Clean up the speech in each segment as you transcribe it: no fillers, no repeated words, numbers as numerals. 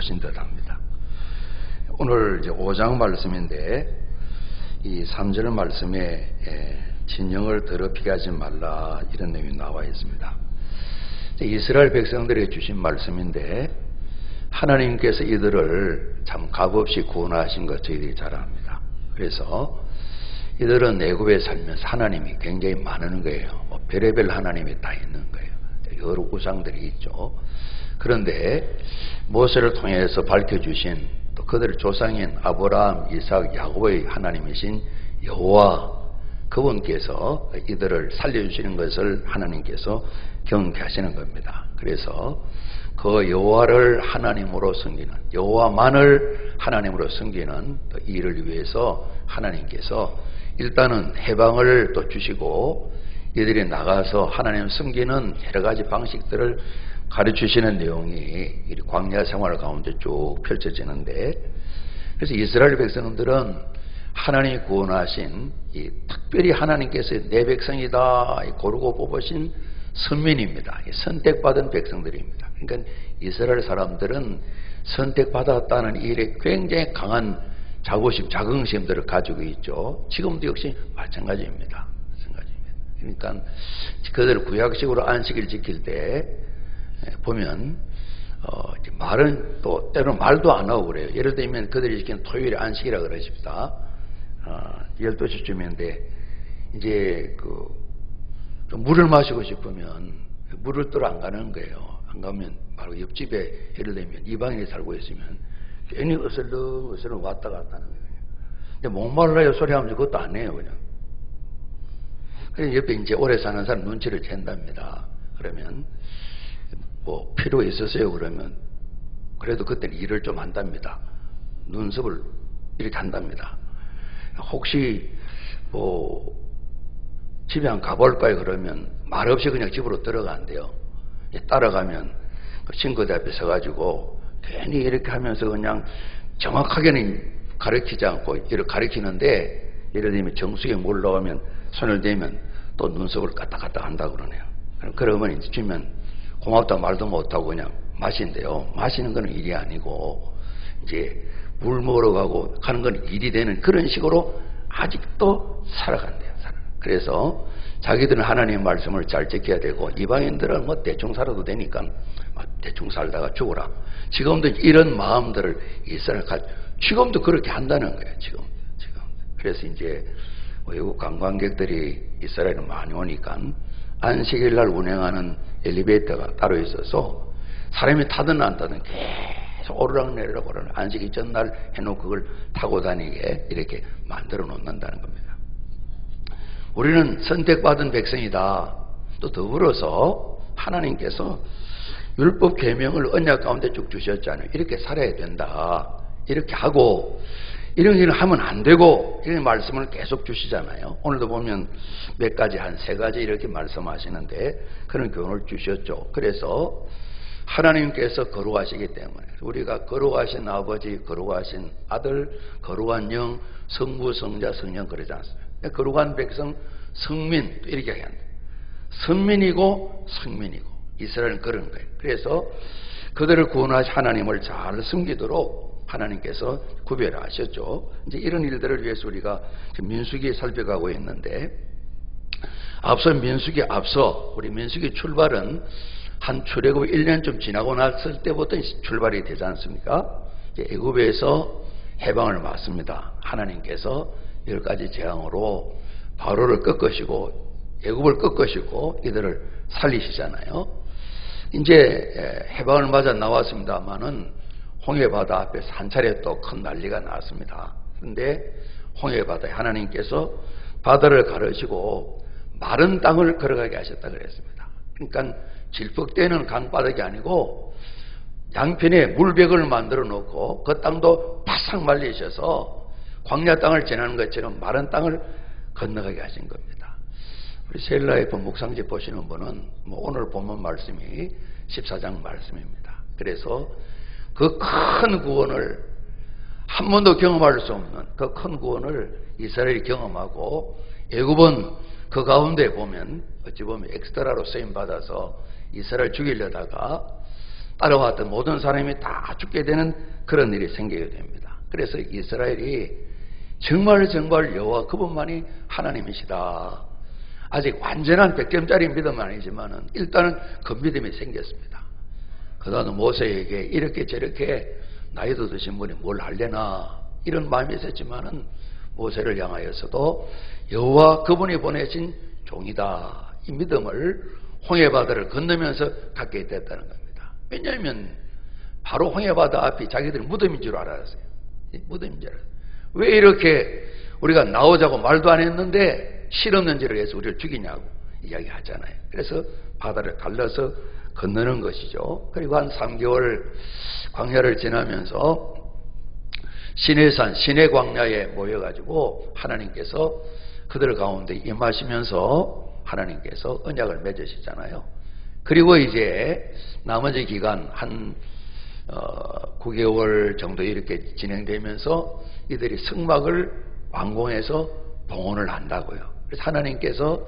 오신 듯합니다. 오늘 이제 5장 말씀인데 이 3절 말씀에 진영을 더럽히게 하지 말라 이런 내용이 나와 있습니다. 이스라엘 백성들에게 주신 말씀인데 하나님께서 이들을 참 값없이 구원하신 것 저희들이 잘 압니다. 그래서 이들은 애굽에 살면서 하나님이 굉장히 많은 거예요. 별의별 하나님이 다 있는 거예요. 여러 우상들이 있죠. 그런데 모세를 통해서 밝혀주신 또 그들의 조상인 아브라함, 이삭, 야곱의 하나님이신 여호와 그분께서 이들을 살려주시는 것을 하나님께서 경계하시는 겁니다. 그래서 그 여호와를 하나님으로 섬기는, 여호와만을 하나님으로 섬기는 이 일을 위해서 하나님께서 일단은 해방을 또 주시고 이들이 나가서 하나님 섬기는 여러 가지 방식들을 가르치시는 내용이 광야 생활 가운데 쭉 펼쳐지는데, 그래서 이스라엘 백성들은 하나님이 구원하신 이 특별히 하나님께서 내 백성이다 고르고 뽑으신 선민입니다. 선택받은 백성들입니다. 그러니까 이스라엘 사람들은 선택받았다는 일에 굉장히 강한 자부심, 자긍심들을 가지고 있죠. 지금도 역시 마찬가지입니다. 그러니까 그들 구약식으로 안식일 지킬 때 보면 말은 또 때로는 말도 안 하고 그래요. 예를 들면 그들이 지키는 토요일에 안식이라 그러십니다. 12시쯤인데 이제 좀 물을 마시고 싶으면 물을 뜨러 안 가는 거예요. 안 가면 바로 옆집에 예를 들면 이방인이 살고 있으면 괜히 어슬렁 왔다 갔다 하는 거예요. 근데 목말라요 소리 하면서 그것도 안 해요, 그냥. 그래서 옆에 이제 오래 사는 사람 눈치를 챈답니다. 그러면 뭐 필요 있었어요 그러면 그래도 그때는 일을 좀 한답니다. 눈썹을 이렇게 한답니다. 혹시 뭐 집에 한 가볼까요 그러면 말없이 그냥 집으로 들어간대요. 따라가면 그 친구들 앞에 서가지고 괜히 이렇게 하면서 그냥 정확하게는 가르치지 않고 이렇게 가르치는데 예를 들면 정수기에 물 넣으면 손을 대면 또 눈썹을 까딱까딱 한다고 그러네요. 그러면 이제 주면 고맙다 말도 못하고 그냥 마신대요. 마시는 건 일이 아니고 이제 물 먹으러 가고 가는 건 일이 되는 그런 식으로 아직도 살아간대요. 그래서 자기들은 하나님의 말씀을 잘 지켜야 되고 이방인들은 뭐 대충 살아도 되니까 대충 살다가 죽어라. 지금도 이런 마음들을 이스라엘 지금도 그렇게 한다는 거예요. 지금. 그래서 이제 외국 관광객들이 이스라엘에 많이 오니까 안식일 날 운행하는 엘리베이터가 따로 있어서 사람이 타든 안 타든 계속 오르락내리락 오르락 안식일 전날 해놓고 그걸 타고 다니게 이렇게 만들어 놓는다는 겁니다. 우리는 선택받은 백성이다. 또 더불어서 하나님께서 율법 계명을 언약 가운데 쭉 주셨잖아요. 이렇게 살아야 된다. 이렇게 하고 이런 일을 하면 안 되고 이런 말씀을 계속 주시잖아요. 오늘도 보면 몇 가지 한 3가지 이렇게 말씀하시는데 그런 교훈을 주셨죠. 그래서 하나님께서 거룩하시기 때문에 우리가 거룩하신 아버지, 거룩하신 아들, 거룩한 영, 성부, 성자, 성령 그러지 않습니까? 거룩한 백성, 성민 이렇게 해야 합니다. 선민이고 성민이고 이스라엘은 그런 거예요. 그래서 그들을 구원하신 하나님을 잘 섬기도록 하나님께서 구별하셨죠. 이제 이런 일들을 위해서 우리가 민수기 살펴가고 있는데 앞서 민수기 우리 민수기 출발은 한 출애굽 1년쯤 지나고 났을 때부터 출발이 되지 않습니까? 애굽에서 해방을 맞습니다. 하나님께서 10가지 재앙으로 바로를 꺾으시고 애굽을 꺾으시고 이들을 살리시잖아요. 이제 해방을 맞아 나왔습니다만은 홍해바다 앞에서 한 차례 또 큰 난리가 났습니다. 그런데 홍해바다에 하나님께서 바다를 가르시고 마른 땅을 걸어가게 하셨다 그랬습니다. 그러니까 질퍽대는 강바닥이 아니고 양편에 물벽을 만들어 놓고 그 땅도 바싹 말리셔서 광야 땅을 지나는 것처럼 마른 땅을 건너가게 하신 겁니다. 우리 셀라에프 묵상집 보시는 분은 오늘 본문 말씀이 14장 말씀입니다. 그래서 그 큰 구원을 한 번도 경험할 수 없는 그 큰 구원을 이스라엘이 경험하고 애굽은 그 가운데 보면 어찌 보면 엑스트라로 쓰임 받아서 이스라엘 죽이려다가 따라왔던 모든 사람이 다 죽게 되는 그런 일이 생기게 됩니다. 그래서 이스라엘이 정말 여호와 그분만이 하나님이시다. 아직 완전한 100점짜리 믿음은 아니지만은 일단은 그 믿음이 생겼습니다. 그다음 모세에게 이렇게 저렇게 나이도 드신 분이 뭘 할래나 이런 마음이 있었지만은 모세를 향하여서도 여호와 그분이 보내신 종이다. 이 믿음을 홍해바다를 건너면서 갖게 됐다는 겁니다. 왜냐하면 바로 홍해바다 앞이 자기들이 무덤인 줄 알았어요. 무덤인 줄 알았어요. 왜 이렇게 우리가 나오자고 말도 안 했는데 실없는 짓을 해서 우리를 죽이냐고 이야기하잖아요. 그래서 바다를 갈라서 건너는 것이죠. 그리고 한 3개월 광야를 지나면서 시내산 시내광야에 모여가지고 하나님께서 그들 가운데 임하시면서 하나님께서 언약을 맺으시잖아요. 그리고 이제 나머지 기간 한 9개월 정도 이렇게 진행되면서 이들이 성막을 완공해서 봉헌을 한다고요. 그래서 하나님께서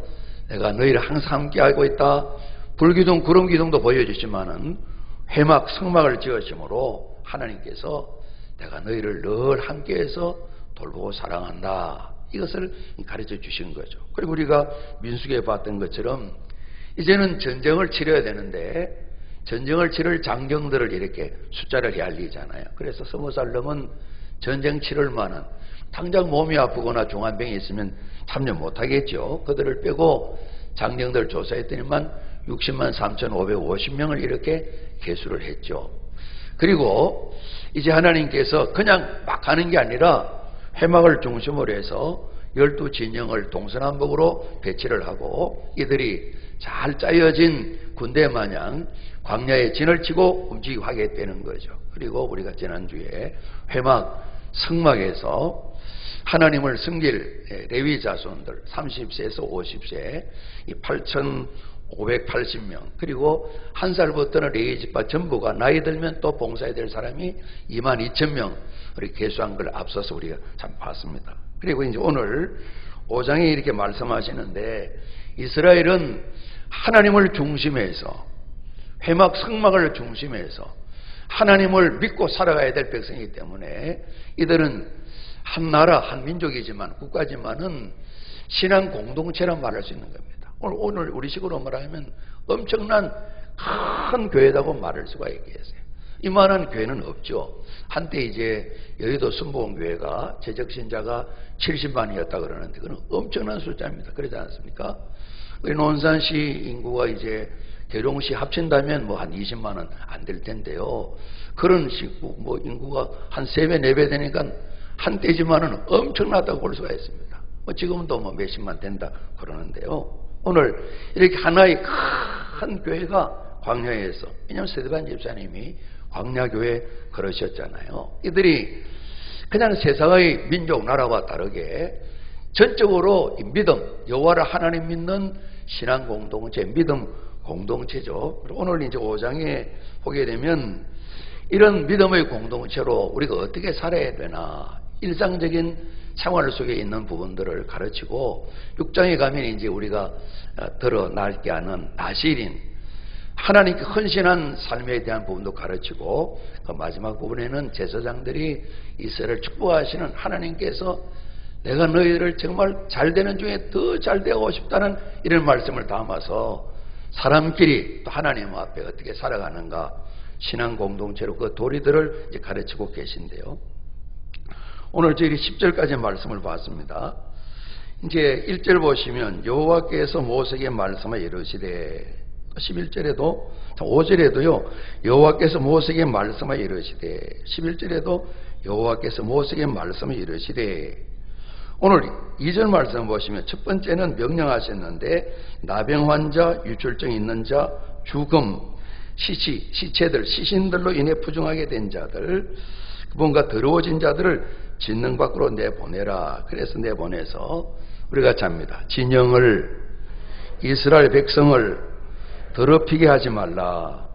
내가 너희를 항상 함께하고 있다. 불기둥 구름기둥도 보여주시면은 회막 성막을 지으심으로 하나님께서 내가 너희를 늘 함께해서 돌보고 사랑한다. 이것을 가르쳐 주신 거죠. 그리고 우리가 민수기에 봤던 것처럼 이제는 전쟁을 치러야 되는데 전쟁을 치를 장정들을 이렇게 숫자를 헤아리잖아요. 그래서 20살 넘은 전쟁 치를 만한 당장 몸이 아프거나 중환병이 있으면 참여 못하겠죠. 그들을 빼고 장정들 조사했더니만 60만 3,550명을 이렇게 계수를 했죠. 그리고 이제 하나님께서 그냥 막 가는 게 아니라 회막을 중심으로 해서 12진영을 동서남북으로 배치를 하고 이들이 잘 짜여진 군대 마냥 광야에 진을 치고 움직이고 하게 되는 거죠. 그리고 우리가 지난주에 회막 성막에서 하나님을 섬길 레위 자손들 30세에서 50세 이 8,580명 그리고 한 살부터는 레위 지파 전부가 나이 들면 또 봉사해야 될 사람이 22,000명 우리 계수한 걸 앞서서 우리가 참 봤습니다. 그리고 이제 오늘 5장에 이렇게 말씀하시는데 이스라엘은 하나님을 중심해서 회막 성막을 중심해서 하나님을 믿고 살아가야 될 백성이기 때문에 이들은 한 나라 한 민족이지만 국가지만은 신앙 공동체란 말할 수 있는 겁니다. 오늘 우리식으로 말하면 엄청난 큰 교회라고 말할 수가 있겠어요. 이만한 교회는 없죠. 한때 이제 여의도 순복음교회가 재적신자가 70만이었다 그러는데 그건 엄청난 숫자입니다. 그러지 않습니까? 우리 논산시 인구가 이제 계룡시 합친다면 뭐 한 20만은 안 될 텐데요. 그런 식구 뭐 인구가 한 3배, 4배 되니까 한때지만은 엄청나다고 볼 수가 있습니다. 뭐 지금은 또 뭐 몇십만 된다 그러는데요. 오늘 이렇게 하나의 큰 교회가 광야에서, 왜냐하면 스데반 집사님이 광야교회 그러셨잖아요. 이들이 그냥 세상의 민족 나라와 다르게 전적으로 이 믿음, 여호와를 하나님 믿는 신앙 공동체, 믿음 공동체죠. 오늘 이제 5장에 보게 되면 이런 믿음의 공동체로 우리가 어떻게 살아야 되나 일상적인 생활 속에 있는 부분들을 가르치고 6장에 가면 이제 우리가 드러나게 하는 나실인 하나님께 헌신한 삶에 대한 부분도 가르치고 그 마지막 부분에는 제사장들이 이스라엘을 축복하시는 하나님께서 내가 너희를 정말 잘되는 중에 더 잘되고 싶다는 이런 말씀을 담아서 사람끼리 또 하나님 앞에 어떻게 살아가는가 신앙 공동체로 그 도리들을 이제 가르치고 계신데요. 오늘 저희 10절까지 말씀을 봤습니다. 이제 1절 보시면 여호와께서 모세에게 말씀하여 이르시되 11절에도 5절에도요 여호와께서 모세에게 말씀하여 이르시되 11절에도 여호와께서 모세에게 말씀하여 이르시되 오늘 2절 말씀 보시면 첫 번째는 명령하셨는데 나병 환자, 유출증 있는 자, 죽음, 시체들, 시신들로 인해 부정하게 된 자들 뭔가 더러워진 자들을 진능 밖으로 내보내라. 그래서 내보내서 우리가 잡니다. 진영을 이스라엘 백성을 더럽히게 하지 말라.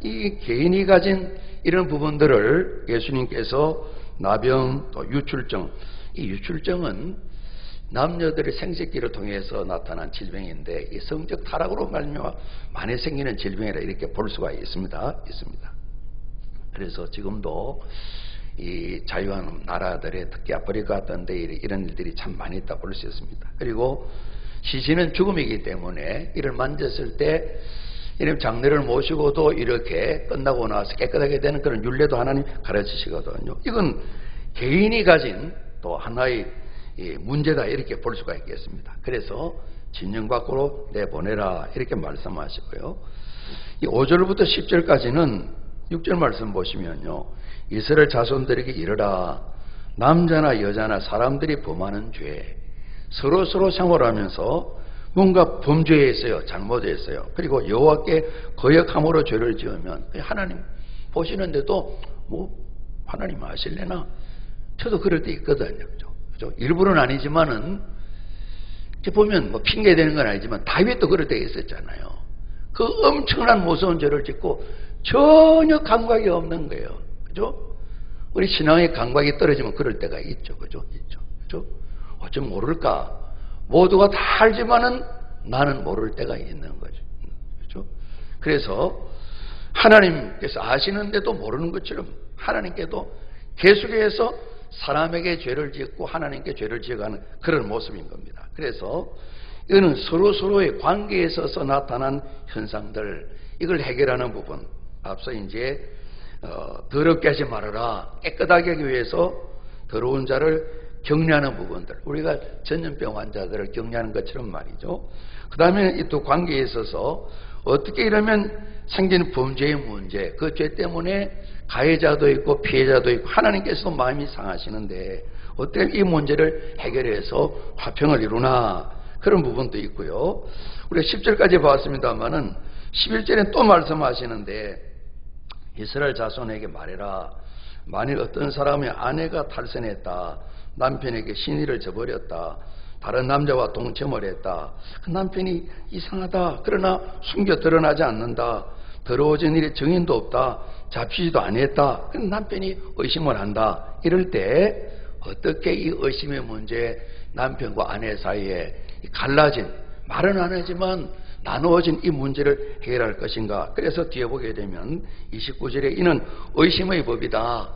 이 개인이 가진 이런 부분들을 예수님께서 나병 또 유출증 이 유출증은 남녀들의 생식기를 통해서 나타난 질병인데 이 성적 타락으로 말미암아 많이 생기는 질병이라 이렇게 볼 수가 있습니다. 그래서 지금도 이 자유한 나라들의 특히 아프리카 같은 데 이런 일들이 참 많이 있다 볼 수 있습니다. 그리고 시신은 죽음이기 때문에 이를 만졌을 때 이런 장례를 모시고도 이렇게 끝나고 나서 깨끗하게 되는 그런 율례도 하나님 가르치시거든요. 이건 개인이 가진 또 하나의 문제다 이렇게 볼 수가 있겠습니다. 그래서 진영 밖으로 내보내라 이렇게 말씀하시고요. 이 5절부터 10절까지는 6절 말씀 보시면요. 이스라엘 자손들에게 이르라. 남자나 여자나 사람들이 범하는 죄 서로 생활하면서 뭔가 범죄했어요. 잘못했어요. 그리고 여호와께 거역함으로 죄를 지으면 하나님 보시는데도 뭐 하나님 아실래나? 저도 그럴 때 있거든요. 그죠? 일부러는 아니지만은 보면 뭐 핑계 대는 건 아니지만 다윗도 그럴 때 있었잖아요. 그 엄청난 무서운 죄를 짓고 전혀 감각이 없는 거예요. 그죠? 우리 신앙의 감각이 떨어지면 그럴 때가 있죠. 그죠? 어쩜 모를까? 모두가 다 알지만은 나는 모를 때가 있는 거죠. 그죠? 그래서 하나님께서 아시는데도 모르는 것처럼 하나님께도 계속해서 사람에게 죄를 짓고 하나님께 죄를 지어가는 그런 모습인 겁니다. 그래서 이거는 서로의 관계에 있어서 나타난 현상들, 이걸 해결하는 부분, 앞서 이제 더럽게 하지 말아라, 깨끗하게 하기 위해서 더러운 자를 격려하는 부분들, 우리가 전염병 환자들을 격려하는 것처럼 말이죠. 그 다음에 이 또 관계에 있어서 어떻게 이러면 생기는 범죄의 문제, 그 죄 때문에 가해자도 있고 피해자도 있고 하나님께서도 마음이 상하시는데 어떻게 이 문제를 해결해서 화평을 이루나, 그런 부분도 있고요. 우리가 10절까지 봤습니다만은 11절에 또 말씀하시는데 이스라엘 자손에게 말해라. 만일 어떤 사람의 아내가 탈선했다, 남편에게 신의를 저버렸다, 다른 남자와 동침을 했다, 그 남편이 이상하다, 그러나 숨겨 드러나지 않는다, 더러워진 일에 증인도 없다, 잡히지도 아니했다, 그럼 남편이 의심을 한다. 이럴 때 어떻게 이 의심의 문제, 남편과 아내 사이에 갈라진, 말은 안 하지만 나누어진 이 문제를 해결할 것인가. 그래서 뒤에 보게 되면 29절에 이는 의심의 법이다.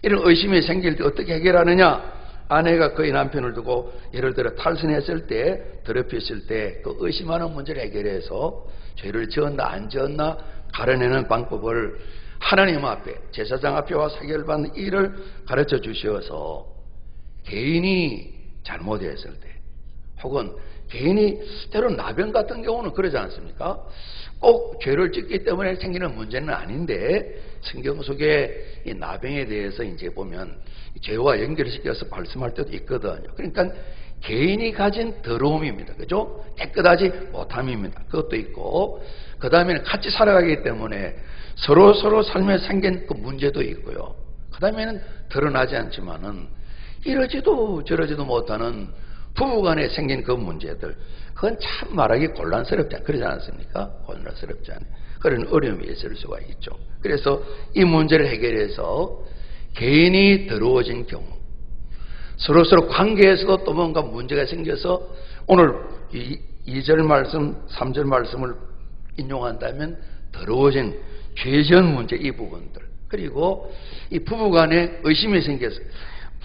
이런 의심이 생길 때 어떻게 해결하느냐. 아내가 그의 남편을 두고 예를 들어 탈선했을 때, 더럽혔을 때 그 의심하는 문제를 해결해서 죄를 지었나 안 지었나 가려내는 방법을 하나님 앞에, 제사장 앞에와 사결받는 일을 가르쳐 주셔서 개인이 잘못했을 때, 혹은 개인이 때로 나병 같은 경우는 그러지 않습니까? 꼭 죄를 짓기 때문에 생기는 문제는 아닌데 성경 속에 이 나병에 대해서 이제 보면 죄와 연결시켜서 말씀할 때도 있거든요. 그러니까 개인이 가진 더러움입니다. 그죠? 깨끗하지 못함입니다. 그것도 있고, 그 다음에는 같이 살아가기 때문에 서로 삶에 생긴 그 문제도 있고요. 그 다음에는 드러나지 않지만은 이러지도 저러지도 못하는 부부간에 생긴 그 문제들, 그건 참 말하기 곤란스럽지 않아요. 그러지 않습니까? 곤란스럽지 않아요. 그런 어려움이 있을 수가 있죠. 그래서 이 문제를 해결해서 개인이 더러워진 경우, 서로 관계에서도 또 뭔가 문제가 생겨서 오늘 2절 말씀, 3절 말씀을 인용한다면 더러워진 죄전 문제, 이 부분들, 그리고 이 부부간에 의심이 생겨서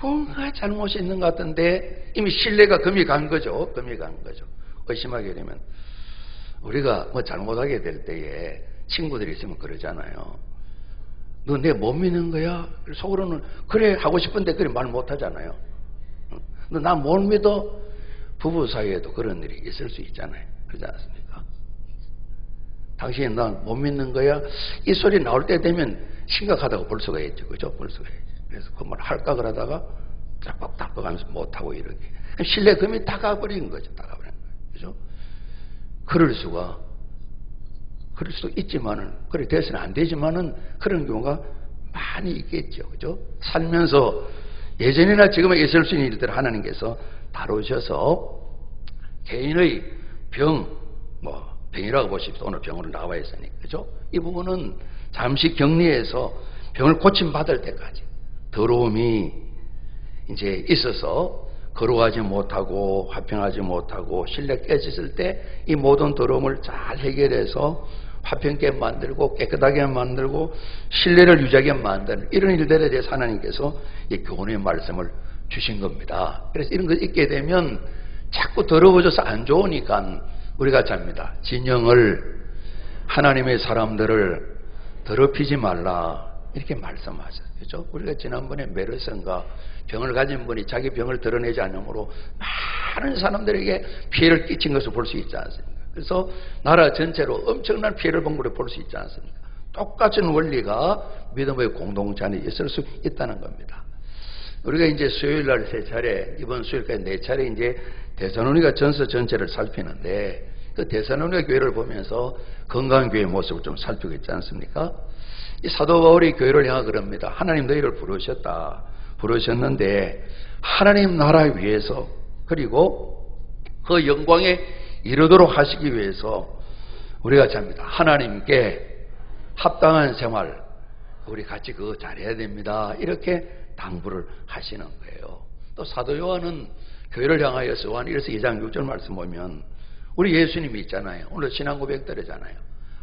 뭔가 잘못이 있는 것 같은데 이미 신뢰가 금이 간 거죠. 의심하게 되면 우리가 뭐 잘못하게 될 때에 친구들이 있으면 그러잖아요. 너 내 못 믿는 거야? 속으로는 그래 하고 싶은데 그래 말 못 하잖아요. 너 나 못 믿어? 부부 사이에도 그런 일이 있을 수 있잖아요. 그러지 않습니까? 당신이 나 못 믿는 거야? 이 소리 나올 때 되면 심각하다고 볼 수가 있죠. 그죠? 볼 수가 있죠. 그래서 그 말 할까 그러다가 딱딱하면서 못하고 이렇게 신뢰 금이 다 가버린 거죠. 그죠? 그럴 수도 있지만은, 그래 돼서는 안 되지만은 그런 경우가 많이 있겠죠. 그죠? 살면서 예전이나 지금에 있을 수 있는 일들을 하나님께서 다루셔서 개인의 병이라고 보십시오. 오늘 병으로 나와 있으니까. 그죠? 이 부분은 잠시 격리해서 병을 고침받을 때까지 더러움이 이제 있어서 거룩하지 못하고 화평하지 못하고 신뢰 깨졌을 때 이 모든 더러움을 잘 해결해서 화평케 만들고 깨끗하게 만들고 신뢰를 유지하게 만드는 이런 일들에 대해서 하나님께서 이 교훈의 말씀을 주신 겁니다. 그래서 이런 걸 읽게 되면 자꾸 더러워져서 안 좋으니까 우리가 잡니다. 진영을 하나님의 사람들을 더럽히지 말라 이렇게 말씀하셨어요. 그렇죠? 우리가 지난번에 메르스인가 병을 가진 분이 자기 병을 드러내지 않으므로 많은 사람들에게 피해를 끼친 것을 볼 수 있지 않습니까? 그래서 나라 전체로 엄청난 피해를 본 것을 볼 수 있지 않습니까? 똑같은 원리가 믿음의 공동체 안에 있을 수 있다는 겁니다. 우리가 이제 수요일 날 3차례, 이번 수요일까지 4차례 이제 데살로니가 전서 전체를 살피는데 그 데살로니가 교회를 보면서 건강한 교회의 모습을 좀 살피고 있지 않습니까? 이 사도 바울이 교회를 향하 그럽니다. 하나님 너희를 부르셨는데 하나님 나라 위해서 그리고 그 영광에 이르도록 하시기 위해서 우리가 잡니다. 하나님께 합당한 생활 우리 같이 그거 잘해야 됩니다. 이렇게 당부를 하시는 거예요. 또 사도 요한은 교회를 향하여서 요한 1서 2장 6절 말씀 보면 우리 예수님이 있잖아요. 오늘 신앙 고백들이잖아요.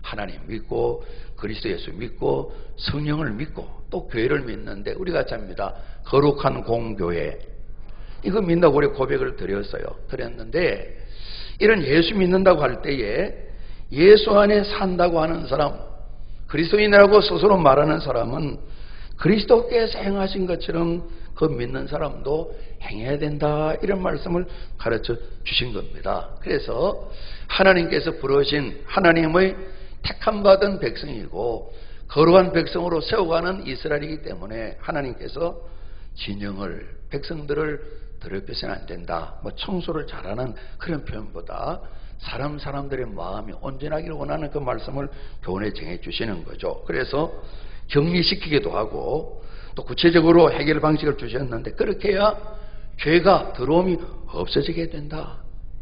하나님 믿고 그리스도 예수 믿고 성령을 믿고 또 교회를 믿는데 우리가 잡니다. 거룩한 공교회 이거 믿는다고 우리 고백을 드렸는데 이런 예수 믿는다고 할 때에 예수 안에 산다고 하는 사람 그리스도인이라고 스스로 말하는 사람은 그리스도께서 행하신 것처럼 그 믿는 사람도 행해야 된다 이런 말씀을 가르쳐 주신 겁니다. 그래서 하나님께서 부르신 하나님의 택함 받은 백성이고 거룩한 백성으로 세워가는 이스라엘이기 때문에 하나님께서 진영을 백성들을 더럽혀서는 안 된다. 청소를 잘하는 그런 표현보다 사람들의 마음이 온전하기를 원하는 그 말씀을 교훈에 정해 주시는 거죠. 그래서 격리시키기도 하고 또 구체적으로 해결 방식을 주셨는데 그렇게 해야 죄가 더러움이 없어지게 된다.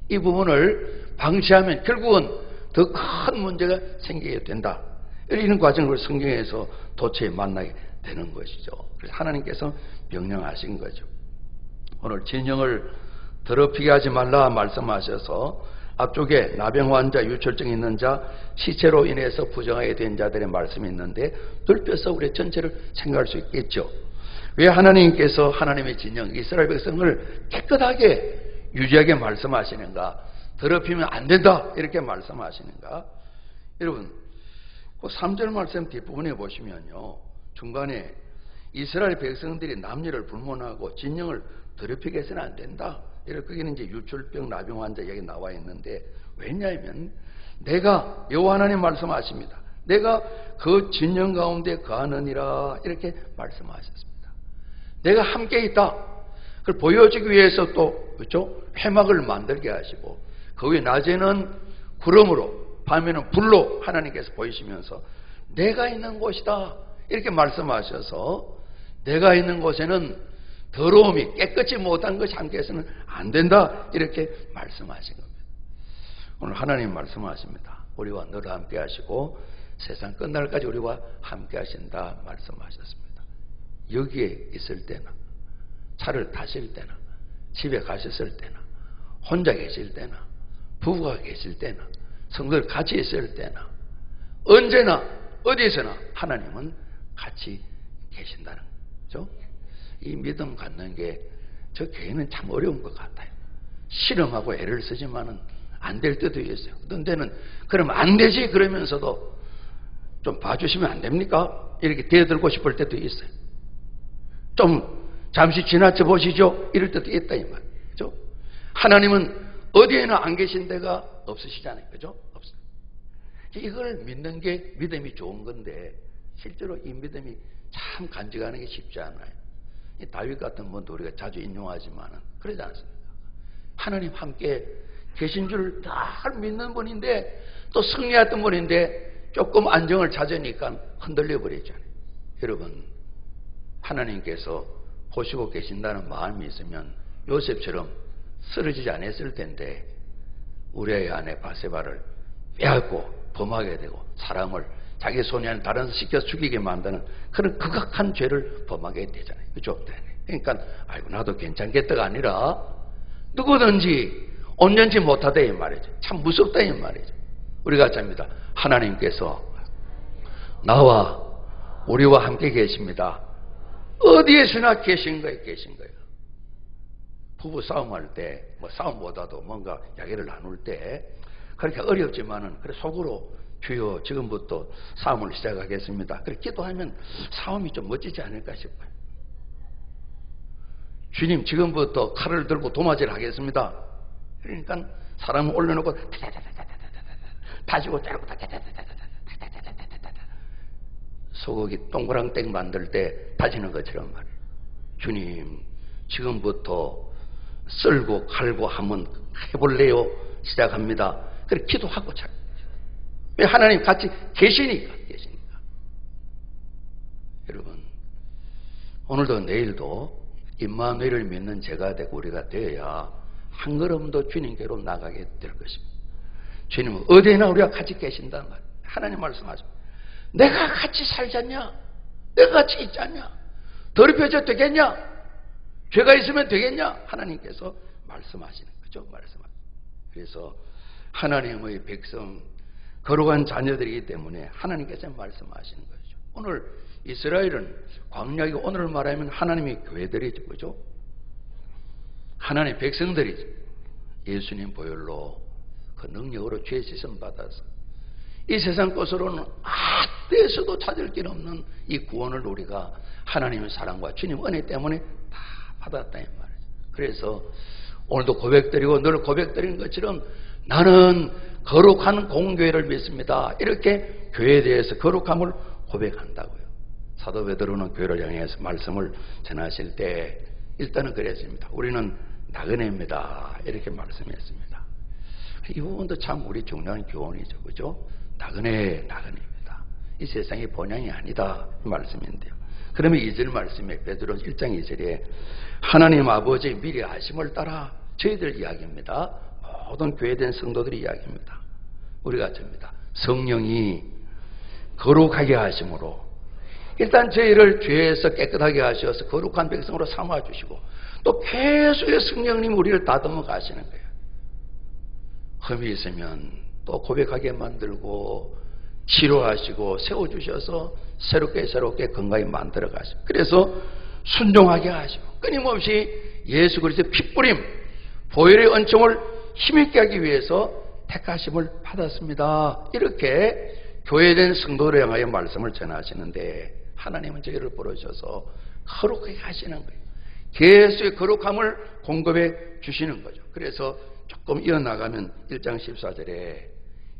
이 부분을 방치하면 결국은 더 큰 문제가 생기게 된다. 이런 과정을 성경에서 도처에 만나게 되는 것이죠. 그래서 하나님께서 명령하신 거죠. 오늘 진영을 더럽히게 하지 말라 말씀하셔서 앞쪽에 나병 환자, 유출증 있는 자, 시체로 인해서 부정하게 된 자들의 말씀이 있는데 넓혀서 우리 전체를 생각할 수 있겠죠. 왜 하나님께서 하나님의 진영, 이스라엘 백성을 깨끗하게 유지하게 말씀하시는가? 더럽히면 안 된다 이렇게 말씀하시는가? 여러분 그 3절 말씀 뒷부분에 보시면요 중간에 이스라엘 백성들이 남녀를 불문하고 진영을 더럽히게 해서는 안 된다. 거기는 이제 유출병, 나병 환자 얘기 나와 있는데 왜냐하면 내가 여호와 하나님 말씀하십니다. 내가 그 진영 가운데 거하느니라 이렇게 말씀하셨습니다. 내가 함께 있다. 그걸 보여주기 위해서 또 그렇죠? 회막을 만들게 하시고 그 위에 낮에는 구름으로 밤에는 불로 하나님께서 보이시면서 내가 있는 곳이다 이렇게 말씀하셔서 내가 있는 곳에는 더러움이 깨끗이 못한 것이 함께해서는 안 된다 이렇게 말씀하신 겁니다. 오늘 하나님 말씀하십니다. 우리와 늘 함께 하시고 세상 끝날까지 우리와 함께 하신다 말씀하셨습니다. 여기에 있을 때나 차를 타실 때나 집에 가셨을 때나 혼자 계실 때나 부부가 계실 때나 성도들 같이 있을 때나 언제나 어디서나 하나님은 같이 계신다는 거죠. 이 믿음 갖는 게 저 교회는 참 어려운 것 같아요. 실험하고 애를 쓰지만은 안 될 때도 있어요. 어떤 때는 그럼 안 되지 그러면서도 좀 봐주시면 안 됩니까? 이렇게 대들고 싶을 때도 있어요. 좀 잠시 지나쳐 보시죠. 이럴 때도 있다 이 말이죠. 하나님은 어디에나 안 계신 데가 없으시잖아요. 그죠? 없어요. 이걸 믿는 게 믿음이 좋은 건데 실제로 이 믿음이 참 간직하는 게 쉽지 않아요. 이 다윗 같은 분도 우리가 자주 인용하지만은 그러지 않습니까? 하나님 함께 계신 줄 잘 믿는 분인데 또 승리했던 분인데 조금 안정을 찾으니까 흔들려 버리잖아요. 여러분 하나님께서 보시고 계신다는 마음이 있으면 요셉처럼 쓰러지지 않았을 텐데 우리의 아내 바세바를 빼앗고 범하게 되고 사람을 자기 손이 아닌 다른 데 시켜서 죽이게 만드는 그런 극악한 죄를 범하게 되잖아요. 그렇죠? 그러니까 아이고 나도 괜찮겠다가 아니라 누구든지 온전치 못하다 이 말이죠. 참 무섭다 이 말이죠. 우리가 잡니다. 하나님께서 나와 우리와 함께 계십니다. 어디에서나 계신 거예요. 계신 거예요. 부부 싸움할 때, 싸움보다도 뭔가 이야기를 나눌 때 그렇게 어렵지만은 그래 속으로 주여 지금부터 싸움을 시작하겠습니다. 그렇게 기도하면 싸움이 좀 멋지지 않을까 싶어요. 주님 지금부터 칼을 들고 도마질 하겠습니다. 그러니까 사람을 올려놓고 다지고 자르고 소고기 동그랑땡 만들 때 다지는 것처럼 말이에요. 주님 지금부터 썰고 갈고 한번 해볼래요? 시작합니다. 그래 기도하고 자. 왜 하나님 같이 계시니까. 여러분 오늘도 내일도 임마누엘을 믿는 제가 되고 우리가 되어야 한 걸음도 주님께로 나가게 될 것입니다. 주님은 어디에나 우리가 같이 계신단 말이에요. 하나님 말씀하십니다. 내가 같이 살잖냐? 내가 같이 있잖냐? 더럽혀져 되겠냐? 죄가 있으면 되겠냐? 하나님께서 말씀하시는 거죠. 그래서 하나님의 백성 거룩한 자녀들이기 때문에 하나님께서 말씀하시는 거죠. 오늘 이스라엘은 광야이고 오늘 말하면 하나님의 교회들이죠. 그죠? 하나님의 백성들이죠. 예수님 보혈로 그 능력으로 죄 씻음 받아서 이 세상 것으로는 아무데서도 찾을 길 없는 이 구원을 우리가 하나님의 사랑과 주님 은혜 때문에 다 받았다 이 말이죠. 그래서 오늘도 고백드리고 늘 고백드리는 것처럼 나는 거룩한 공교회를 믿습니다. 이렇게 교회에 대해서 거룩함을 고백한다고요. 사도 베드로는 교회를 향해서 말씀을 전하실 때 일단은 그랬습니다. 우리는 나그네입니다. 이렇게 말씀했습니다. 이 부분도 참 우리 중요한 교훈이죠. 그죠? 나그네입니다. 이 세상의 본향이 아니다. 이 말씀인데요. 그러면 2절 말씀에 베드로 1장 2절에 하나님 아버지의 미리 아심을 따라 저희들 이야기입니다. 모든 교회된 성도들의 이야기입니다. 우리가 접니다. 성령이 거룩하게 하심으로 일단 저희를 죄에서 깨끗하게 하셔서 거룩한 백성으로 삼아주시고 또 계속의 성령님 우리를 다듬어 가시는 거예요. 흠이 있으면 또 고백하게 만들고 치료하시고 세워주셔서 새롭게 건강히 만들어 가시고 그래서 순종하게 하시고 끊임없이 예수 그리스도의 핏뿌림 보혈의 은총을 힘있게 하기 위해서 택하심을 받았습니다. 이렇게 교회된 성도를 향하여 말씀을 전하시는데 하나님은 저희를 부르셔서 거룩하게 하시는 거예요. 계속의 거룩함을 공급해 주시는 거죠. 그래서 조금 이어나가면 1장 14절에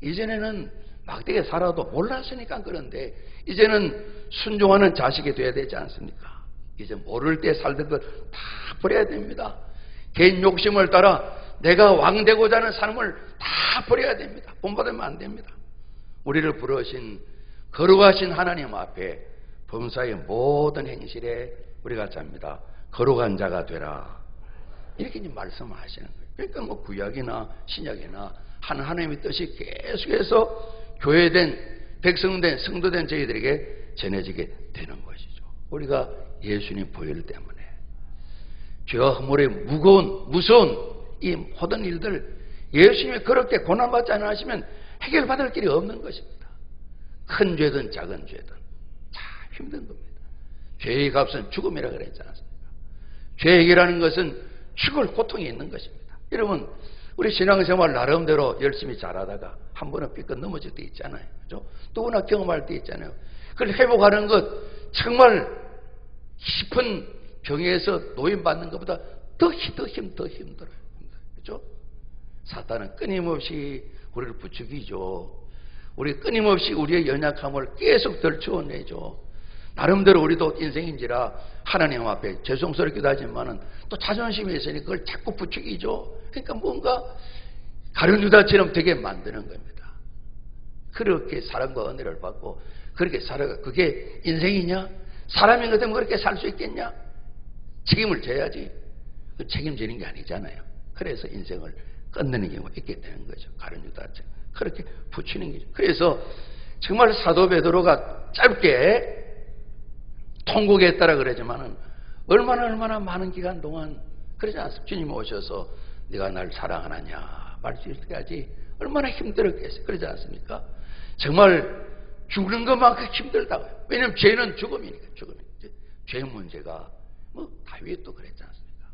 이전에는 막되게 살아도 몰랐으니까 그런데 이제는 순종하는 자식이 돼야 되지 않습니까? 이제 모를 때 살던 것 다 버려야 됩니다. 개인 욕심을 따라 내가 왕되고자 하는 삶을 다 버려야 됩니다. 본받으면 안 됩니다. 우리를 부르신 거룩하신 하나님 앞에 범사의 모든 행실에 우리가 잡니다. 거룩한 자가 되라. 이렇게 말씀하시는 거예요. 그러니까 뭐 구약이나 신약이나 하나님의 뜻이 계속해서 교회된 백성된 성도된 저희들에게 전해지게 되는 것이죠. 우리가 예수님 보혈 때문에 죄와 허물의 무서운 이 모든 일들 예수님이 그렇게 고난받지 않으시면 해결받을 길이 없는 것입니다. 큰 죄든 작은 죄든 참 힘든 겁니다. 죄의 값은 죽음이라 그랬지 않습니까? 죄 해결하는 것은 죽을 고통이 있는 것입니다. 여러분 우리 신앙생활 나름대로 열심히 잘하다가 한 번은 삐끗 넘어질 때 있잖아요. 그죠? 누구나 경험할 때 있잖아요. 그걸 회복하는 것 정말 깊은 병에서 노인받는 것보다 더 힘들어요. 그죠? 사탄은 끊임없이 우리를 부추기죠. 우리 끊임없이 우리의 연약함을 계속 덜쳐내죠. 나름대로 우리도 인생인지라 하나님 앞에 죄송스럽기도 하지만은 또 자존심이 있으니 그걸 자꾸 부추기죠. 그러니까 뭔가 가룟 유다처럼 되게 만드는 겁니다. 그렇게 사랑과 은혜를 받고 그렇게 살아가 그게 인생이냐? 사람인 것 때문에 그렇게 살 수 있겠냐? 책임을 져야지. 그 책임지는 게 아니잖아요. 그래서 인생을 끝내는 경우가 있게 되는 거죠. 가룟 유다처럼 그렇게 붙이는 거죠. 그래서 정말 사도 베드로가 짧게 통곡했다라 그러지만은 얼마나 많은 기간 동안 그러지 않습니까? 주님 오셔서 네가 날 사랑하느냐 말수 있을 때까지 얼마나 힘들었겠어요. 그러지 않습니까? 정말 죽는 것만큼 힘들다고요. 왜냐하면 죄는 죽음이니까. 죄 문제가 뭐 다윗도 그랬지 않습니까?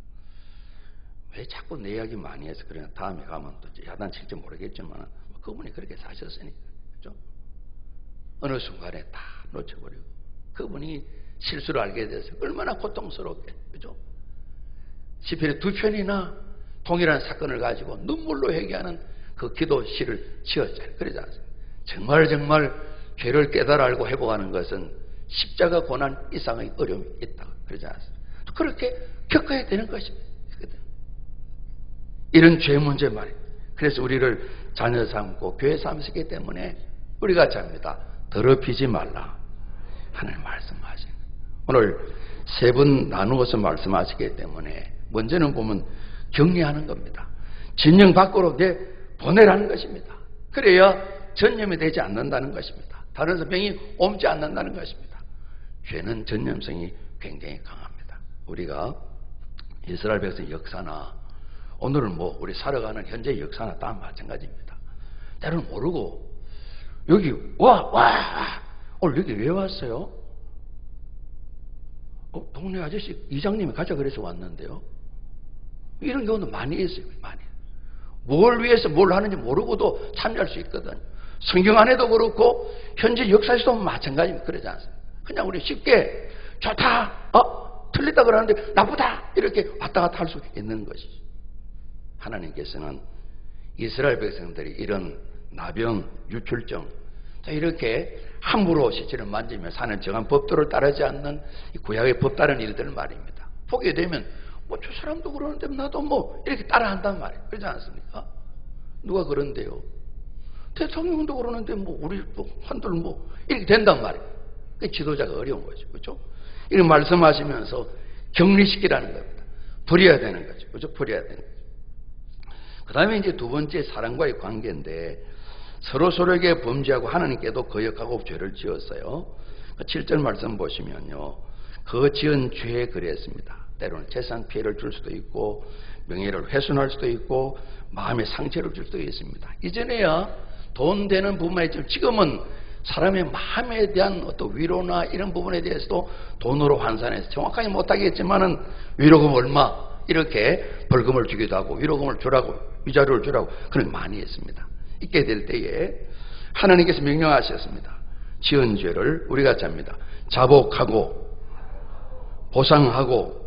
왜 자꾸 내 이야기 많이 해서 그러냐. 다음에 가면 또 야단칠지 모르겠지만 그분이 그렇게 사셨으니까. 그죠? 어느 순간에 다 놓쳐버리고 그분이 실수를 알게 돼서 얼마나 고통스럽게. 그죠? 시편의 두 편이나 동일한 사건을 가지고 눈물로 회개하는 그 기도시를 지었잖아요. 그러지 않습니까? 정말 죄를 깨달아 알고 회복하는 것은 십자가 고난 이상의 어려움이 있다. 그러지 않습니까? 그렇게 겪어야 되는 것입니다. 이런 죄 문제 말이에요. 그래서 우리를 자녀 삼고 교회 삼으시기 때문에 우리가 잡니다. 더럽히지 말라 하나님 말씀하시는 거예요. 오늘 세 분 나누어서 말씀하시기 때문에 먼저는 보면 격려하는 겁니다. 진영 밖으로 보내라는 것입니다. 그래야 전염이 되지 않는다는 것입니다. 다른 병이 옮지 않는다는 것입니다. 죄는 전염성이 굉장히 강합니다. 우리가 이스라엘 백성 역사나 오늘은 뭐 우리 살아가는 현재 역사나 다 마찬가지입니다. 때로는 모르고 여기 오늘 여기 왜 왔어요? 동네 아저씨 이장님이 가자 그래서 왔는데요. 이런 경우도 많이 있어요. 많이. 뭘 위해서 뭘 하는지 모르고도 참여할 수 있거든. 성경 안에도 그렇고 현재 역사에서도 마찬가지입니다. 그러지 않습니까? 그냥 우리 쉽게 좋다, 틀리다 그러는데 나쁘다 이렇게 왔다 갔다 할 수 있는 것이죠. 하나님께서는 이스라엘 백성들이 이런 나병, 유출증 이렇게 함부로 시체를 만지며 사는 정한 법도를 따르지 않는 구약의 법 다른 일들 말입니다. 보게 되면 저 사람도 그러는데 나도 이렇게 따라한단 말이에요. 그러지 않습니까? 누가 그런데요? 대통령도 그러는데 우리 한들 이렇게 된단 말이에요. 지도자가 어려운 거죠. 그렇죠? 이걸 말씀하시면서 격리시키라는 겁니다. 버려야 되는 거죠. 그렇죠? 버려야 되는 거죠. 그 다음에 이제 두 번째 사랑과의 관계인데 서로에게 범죄하고 하나님께도 거역하고 죄를 지었어요. 7절 말씀 보시면요. 그 지은 죄에 그랬습니다. 때로는 재산 피해를 줄 수도 있고 명예를 훼손할 수도 있고 마음의 상처를 줄 수도 있습니다. 이전에야 돈 되는 부분에 지금은 사람의 마음에 대한 어떤 위로나 이런 부분에 대해서도 돈으로 환산해서 정확하게 못하겠지만은 위로금 얼마 이렇게 벌금을 주기도 하고 위로금을 주라고 위자료를 주라고 그런 많이 했습니다. 있게 될 때에 하나님께서 명령하셨습니다. 지은 죄를 우리가 잡니다. 자복하고 보상하고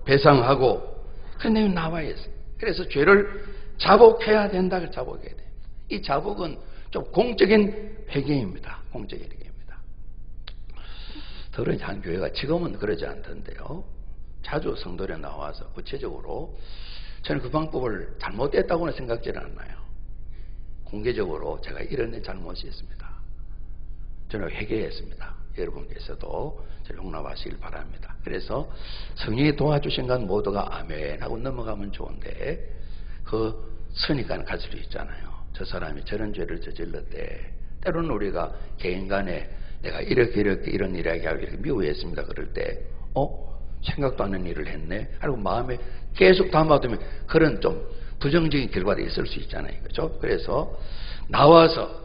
배상하고 그런 내용이 나와 있어요. 그래서 죄를 자복해야 된다. 자복해야 돼. 이 자복은 좀 공적인 회개입니다. 공적인 회개입니다. 더러운 한 교회가 지금은 그러지 않던데요. 자주 성도에 나와서 구체적으로 저는 그 방법을 잘못됐다고는 생각지는 않아요. 공개적으로 제가 이런 잘못이 있습니다. 저는 회개했습니다. 여러분께서도 저를 용납하시길 바랍니다. 그래서 성령이 도와주신 건 모두가 아멘 하고 넘어가면 좋은데 그 선입관 갈 수도 있잖아요. 저 사람이 저런 죄를 저질렀대. 때로는 우리가 개인 간에 내가 이렇게 이런 일을 하고 이렇게 미워했습니다. 그럴 때 생각도 않는 일을 했네 하고 마음에 계속 담아두면 그런 좀 부정적인 결과가 있을 수 있잖아요. 그렇죠? 그래서 나와서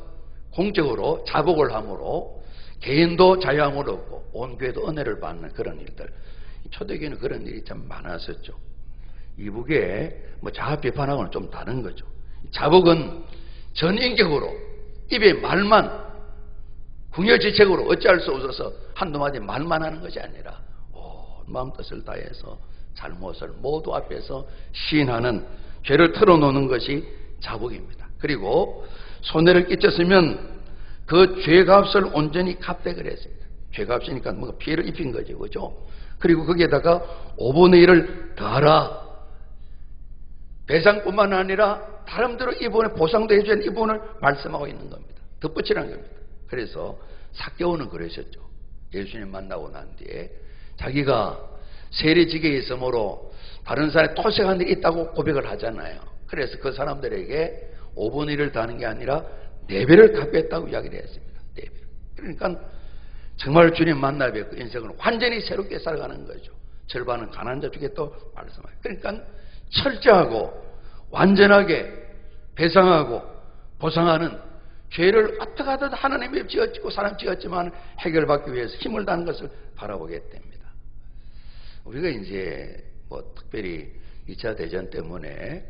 공적으로 자복을 함으로 개인도 자유함을 얻고 온 교회도 은혜를 받는 그런 일들. 초대교회는 그런 일이 참 많았었죠. 이북에 자아 비판하고는 좀 다른 거죠. 자복은 전인격으로 입에 말만 궁여지책으로 어찌할 수 없어서 한두 마디 말만 하는 것이 아니라 온 마음 뜻을 다해서 잘못을 모두 앞에서 시인하는 죄를 털어놓는 것이 자복입니다. 그리고 손해를 끼쳤으면 그 죄값을 온전히 갚되기로 했습니다. 죄값이니까 뭔가 피해를 입힌 거죠. 그죠? 그리고 거기에다가 5분의 1을 더하라. 배상뿐만 아니라 다름대로 이분의 보상도 해주는 이분을 말씀하고 있는 겁니다. 덧붙이라는 겁니다. 그래서 삭개오는 그러셨죠. 예수님 만나고 난 뒤에 자기가 세리직에 있으므로 다른 사람이 토색한 일이 있다고 고백을 하잖아요. 그래서 그 사람들에게 5분의 1을 더하는 게 아니라 4배를 갚겠다고 이야기를 했습니다. 4배. 그러니까 정말 주님 만나 뵙고 인생을 완전히 새롭게 살아가는 거죠. 절반은 가난자 주겠다고 말씀하죠. 그러니까 철저하고 완전하게 배상하고 보상하는 죄를 어떻게 하든 하나님이 지었고 사람 지었지만 해결받기 위해서 힘을 다하는 것을 바라보게 됩니다. 우리가 이제 특별히 2차 대전 때문에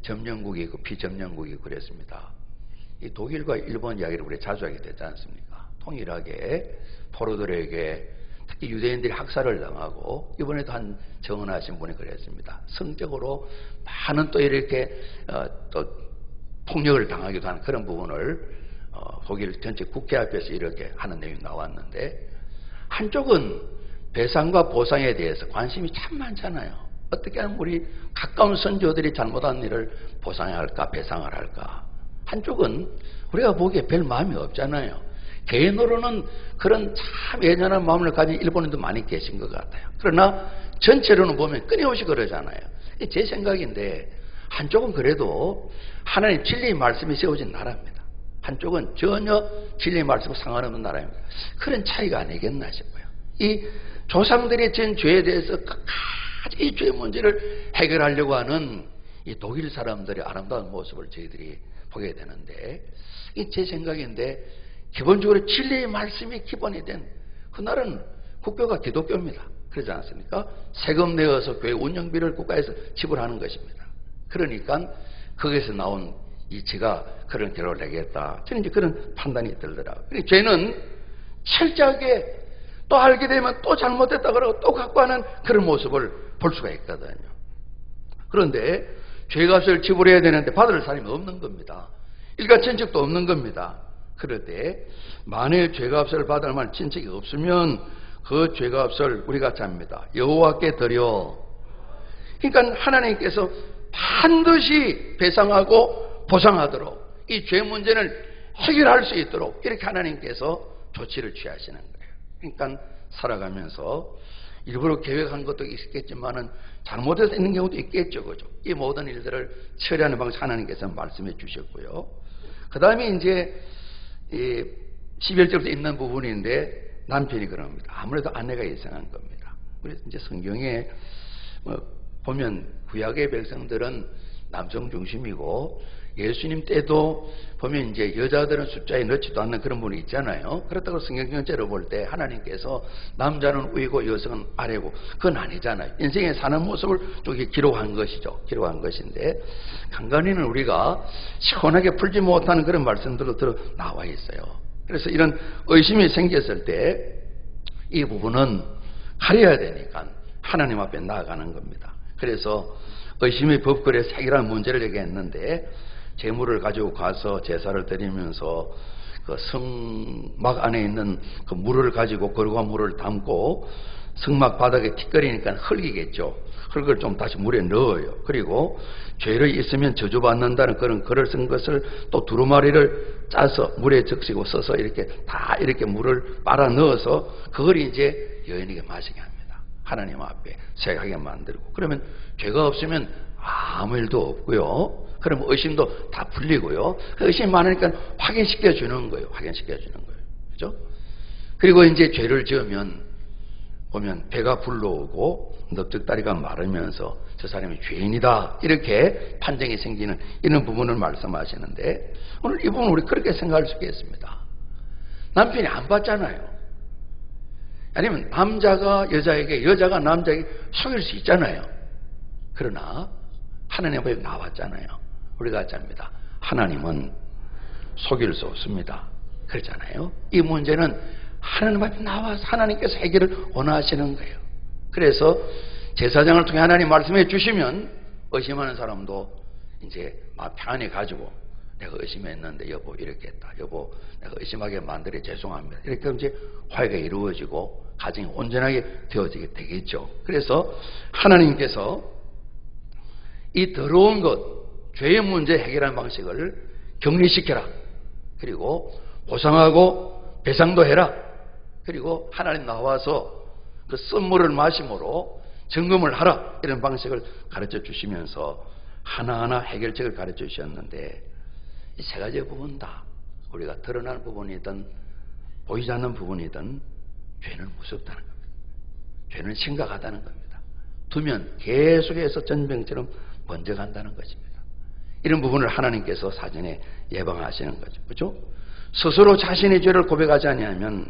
점령국이 있고 비점령국이 있고 그랬습니다. 이 독일과 일본 이야기를 우리 자주 하게 되지 않습니까? 통일하게 포로들에게 특히 유대인들이 학살을 당하고 이번에도 한 정언하신 분이 그랬습니다. 성적으로 많은 또 이렇게 또 폭력을 당하기도 하는 그런 부분을 독일 전체 국회 앞에서 이렇게 하는 내용이 나왔는데 한쪽은 배상과 보상에 대해서 관심이 참 많잖아요. 어떻게 하면 우리 가까운 선조들이 잘못한 일을 보상해야 할까 배상을 할까. 한쪽은 우리가 보기에 별 마음이 없잖아요. 개인으로는 그런 참 애잔한 마음을 가진 일본인도 많이 계신 것 같아요. 그러나 전체로는 보면 끊임없이 그러잖아요. 제 생각인데 한쪽은 그래도 하나님 진리의 말씀이 세워진 나라입니다. 한쪽은 전혀 진리의 말씀과 상관없는 나라입니다. 그런 차이가 아니겠나 싶어요. 이 조상들이 지은 죄에 대해서 끝까지 이 죄 문제를 해결하려고 하는 이 독일 사람들의 아름다운 모습을 저희들이 보게 되는데 제 생각인데 기본적으로 진리의 말씀이 기본이 된 그날은 국교가 기독교입니다. 그러지 않습니까? 세금 내어서 교회 운영비를 국가에서 지불하는 것입니다. 그러니까 거기서 나온 이치가 그런 결론을 내겠다. 저는 이제 그런 판단이 들더라고요. 그리고 죄는 철저하게 또 알게 되면 또 잘못했다 그러고 또 갖고 하는 그런 모습을 볼 수가 있거든요. 그런데 죄값을 지불해야 되는데 받을 사람이 없는 겁니다. 일가 친척도 없는 겁니다. 그럴 때 만일 죄값을 받을 만한 친척이 없으면 그 죄값을 우리가 잡니다. 여호와께 드려. 그러니까 하나님께서 반드시 배상하고 보상하도록 이 죄 문제를 해결할 수 있도록 이렇게 하나님께서 조치를 취하시는 거예요. 그러니까 살아가면서 일부러 계획한 것도 있겠지만은 잘못해서 있는 경우도 있겠죠, 그죠? 이 모든 일들을 처리하는 방식 하나님께서 말씀해 주셨고요. 그 다음에 이제 이 11절부터 있는 부분인데 남편이 그럽니다. 아무래도 아내가 이상한 겁니다. 그래서 이제 성경에 보면 구약의 백성들은 남성 중심이고 예수님 때도 보면 이제 여자들은 숫자에 넣지도 않는 그런 분이 있잖아요. 그렇다고 성경 전체로 볼 때 하나님께서 남자는 위고 여성은 아래고 그건 아니잖아요. 인생에 사는 모습을 저기 기록한 것이죠. 기록한 것인데 간간히는 우리가 시원하게 풀지 못하는 그런 말씀들도 들어 나와 있어요. 그래서 이런 의심이 생겼을 때 이 부분은 가려야 되니까 하나님 앞에 나아가는 겁니다. 그래서 의심의 법거리에서 해결하는 문제를 얘기했는데 재물을 가지고 가서 제사를 드리면서 그 성막 안에 있는 그 물을 가지고 거룩한 물을 담고 성막 바닥에 틱거리니까 흙이겠죠. 흙을 좀 다시 물에 넣어요. 그리고 죄를 있으면 저주받는다는 그런 글을 쓴 것을 또 두루마리를 짜서 물에 적시고 써서 이렇게 다 이렇게 물을 빨아 넣어서 그걸 이제 여인에게 마시게 합니다. 하나님 앞에 생각하게 만들고 그러면 죄가 없으면 아무 일도 없고요. 그럼 의심도 다 풀리고요. 의심이 많으니까 확인시켜 주는 거예요. 확인시켜 주는 거예요. 그죠? 그리고 이제 죄를 지으면 보면 배가 불러오고 넓적다리가 마르면서 저 사람이 죄인이다 이렇게 판정이 생기는 이런 부분을 말씀하시는데 오늘 이 부분 우리 그렇게 생각할 수 있겠습니다. 남편이 안 받잖아요. 아니면 남자가 여자에게 여자가 남자에게 속일 수 있잖아요. 그러나 하나님 앞에 나왔잖아요. 우리가 잡니다. 하나님은 속일 수 없습니다. 그렇잖아요. 이 문제는 하나님 앞에 나와서 하나님께서 해결을 원하시는 거예요. 그래서 제사장을 통해 하나님 말씀해 주시면 의심하는 사람도 이제 마음 편안히 가지고 내가 의심했는데 여보 이렇게 했다. 여보 내가 의심하게 만들어 죄송합니다. 이렇게 하면 이제 화해가 이루어지고 가정이 온전하게 되어지게 되겠죠. 그래서 하나님께서 이 더러운 것, 죄의 문제 해결하는 방식을 격리시켜라. 그리고 보상하고 배상도 해라. 그리고 하나님 나와서 그 쓴물을 마심으로 점검을 하라. 이런 방식을 가르쳐 주시면서 하나하나 해결책을 가르쳐 주셨는데 이 세 가지 부분 다 우리가 드러나는 부분이든 보이지 않는 부분이든 죄는 무섭다는 겁니다. 죄는 심각하다는 겁니다. 두면 계속해서 전병처럼 번져간다는 것입니다. 이런 부분을 하나님께서 사전에 예방하시는 거죠. 그렇죠? 스스로 자신의 죄를 고백하지 아니하면,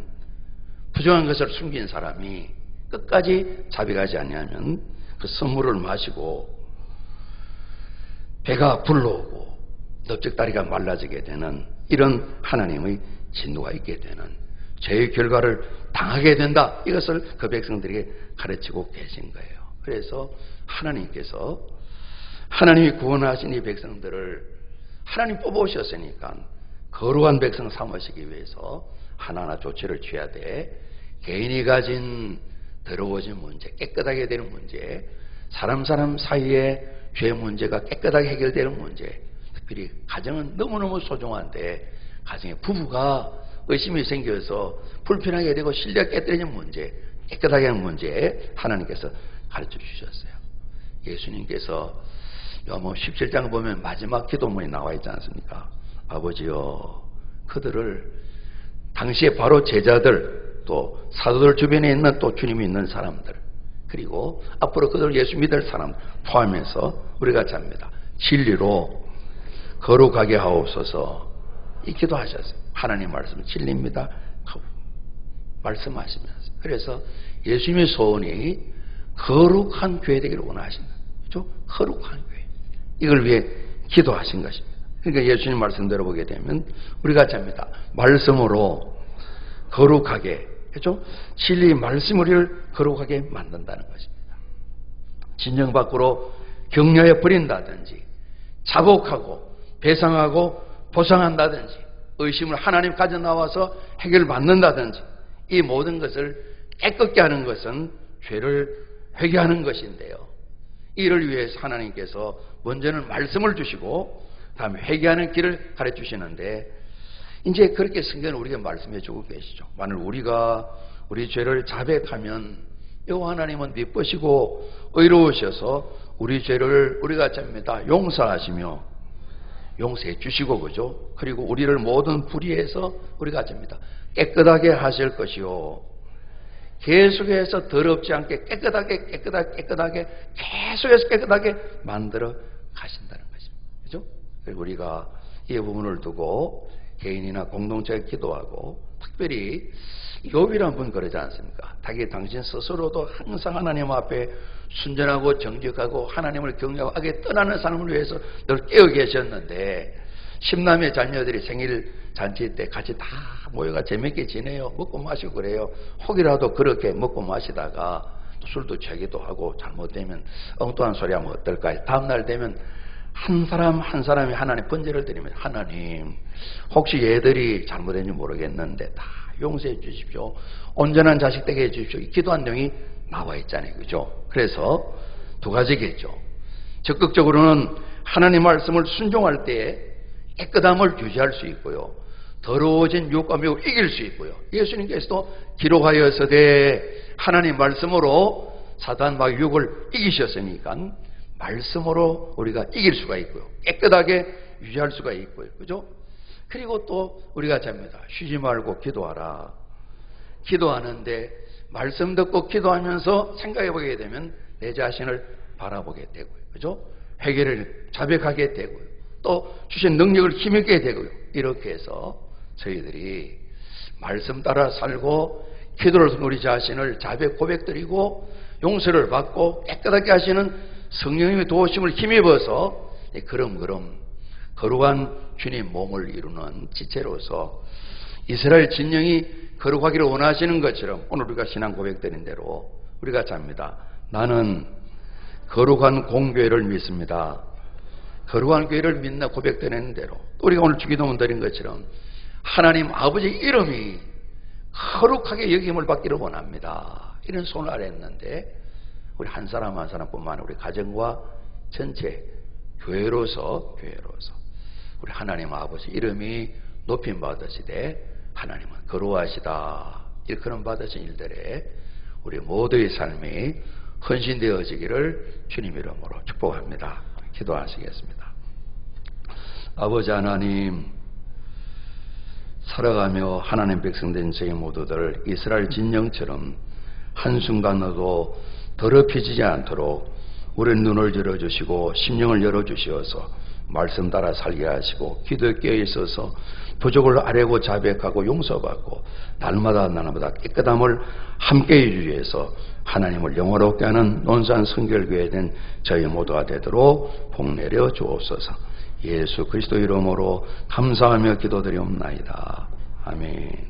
부정한 것을 숨긴 사람이 끝까지 자백하지 아니하면 그 선물을 마시고 배가 불러오고 넓적다리가 말라지게 되는 이런 하나님의 진노가 있게 되는 죄의 결과를 당하게 된다. 이것을 그 백성들에게 가르치고 계신 거예요. 그래서 하나님께서 하나님이 구원하신 이 백성들을 하나님 뽑아오셨으니까 거룩한 백성 삼으시기 위해서 하나하나 조치를 취해야 돼. 개인이 가진 더러워진 문제, 깨끗하게 되는 문제, 사람 사이에 죄 문제가 깨끗하게 해결되는 문제, 특별히 가정은 너무너무 소중한데 가정에 부부가 의심이 생겨서 불편하게 되고 신뢰가 깨뜨리는 문제, 깨끗하게 하는 문제 하나님께서 가르쳐 주셨어요. 예수님께서 요한복음 17장 보면 마지막 기도문이 나와 있지 않습니까? 아버지여, 그들을 당시에 바로 제자들, 또 사도들 주변에 있는 또 주님이 있는 사람들, 그리고 앞으로 그들 예수 믿을 사람 포함해서 우리가 잡니다. 진리로 거룩하게 하옵소서. 이 기도하셨어요. 하나님 말씀은 진리입니다. 말씀하시면서. 그래서 예수님의 소원이 거룩한 교회 되기를 원하신다. 그렇죠? 거룩한 교회. 이걸 위해 기도하신 것입니다. 그러니까 예수님 말씀대로 보게 되면 우리가 잡니다. 말씀으로 거룩하게, 그렇죠? 진리 말씀 우리를 거룩하게 만든다는 것입니다. 진정 밖으로 격려해 버린다든지, 자복하고 배상하고 보상한다든지, 의심을 하나님 가져 나와서 해결받는다든지, 이 모든 것을 깨끗게 하는 것은 죄를 회개하는 것인데요. 이를 위해서 하나님께서 먼저는 말씀을 주시고 다음에 회개하는 길을 가르쳐 주시는데, 이제 그렇게 성경을 우리에게 말씀해 주고 계시죠. 만일 우리가 우리 죄를 자백하면 여호와 하나님은 미쁘시고 의로우셔서 우리 죄를 우리가 잡니다 용서하시며 용서해 주시고, 그죠? 그리고 우리를 모든 불의에서 우리가 잡니다 깨끗하게 하실 것이요, 계속해서 더럽지 않게 깨끗하게 계속해서 깨끗하게 만들어 가신다는 것입니다. 그죠? 그리고 우리가 이 부분을 두고 개인이나 공동체에 기도하고, 특별히 욥이라는 분 그러지 않습니까? 당신 스스로도 항상 하나님 앞에 순전하고 정직하고 하나님을 경외하게 떠나는 사람을 위해서 늘 깨어 계셨는데, 10남의 자녀들이 생일 잔치 때 같이 다 모여가 재밌게 지내요. 먹고 마시고 그래요. 혹이라도 그렇게 먹고 마시다가 술도 취하기도 하고 잘못되면 엉뚱한 소리 하면 어떨까요? 다음날 되면 한 사람이 하나님 번제를 드리면, 하나님 혹시 얘들이 잘못했는지 모르겠는데 다 용서해 주십시오, 온전한 자식 되게 해 주십시오, 이 기도한 내용이 나와 있잖아요. 그죠? 그래서 두 가지겠죠. 적극적으로는 하나님 말씀을 순종할 때에 깨끗함을 유지할 수 있고요, 더러워진 유혹과 미혹을 이길 수 있고요. 예수님께서도 기록하여서되 하나님 말씀으로 사단 막 유혹을 이기셨으니까 말씀으로 우리가 이길 수가 있고요, 깨끗하게 유지할 수가 있고요. 그죠? 그리고 또 우리가 잡니다. 쉬지 말고 기도하라. 기도하는데 말씀 듣고 기도하면서 생각해 보게 되면 내 자신을 바라보게 되고요. 그죠? 회개를 자백하게 되고요, 또 주신 능력을 힘있게 되고요. 이렇게 해서 저희들이 말씀 따라 살고 기도를 통해 우리 자신을 자백 고백드리고 용서를 받고 깨끗하게 하시는 성령님의 도우심을 힘입어서 그럼 거룩한 주님 몸을 이루는 지체로서 이스라엘 진영이 거룩하기를 원하시는 것처럼 오늘 우리가 신앙 고백드린 대로 우리가 잡니다. 나는 거룩한 공교회를 믿습니다. 거룩한 교회를 믿나 고백드리는 대로 우리가 오늘 주기도문 드린 것처럼 하나님 아버지 이름이 거룩하게 여김을 받기를 원합니다. 이런 손을 아랬는데 우리 한 사람 한 사람뿐만 아니라 우리 가정과 전체 교회로서 우리 하나님 아버지 이름이 높임 받으시되 하나님은 거룩하시다. 일컬음 받으신 일들에 우리 모두의 삶이 헌신되어지기를 주님 이름으로 축복합니다. 기도하시겠습니다. 아버지 하나님, 살아가며 하나님 백성된 저희 모두들 이스라엘 진영처럼 한순간도 더럽혀지지 않도록 우리 눈을 열어주시고 심령을 열어주시어서 말씀 따라 살게 하시고 기도에 깨어 있어서 부족을 아뢰고 자백하고 용서받고 날마다 깨끗함을 함께 해주기 위해서 하나님을 영화롭게 하는 논산 성결교회 된 저희 모두가 되도록 복내려 주옵소서. 예수 그리스도 이름으로 감사하며 기도드리옵나이다. 아멘.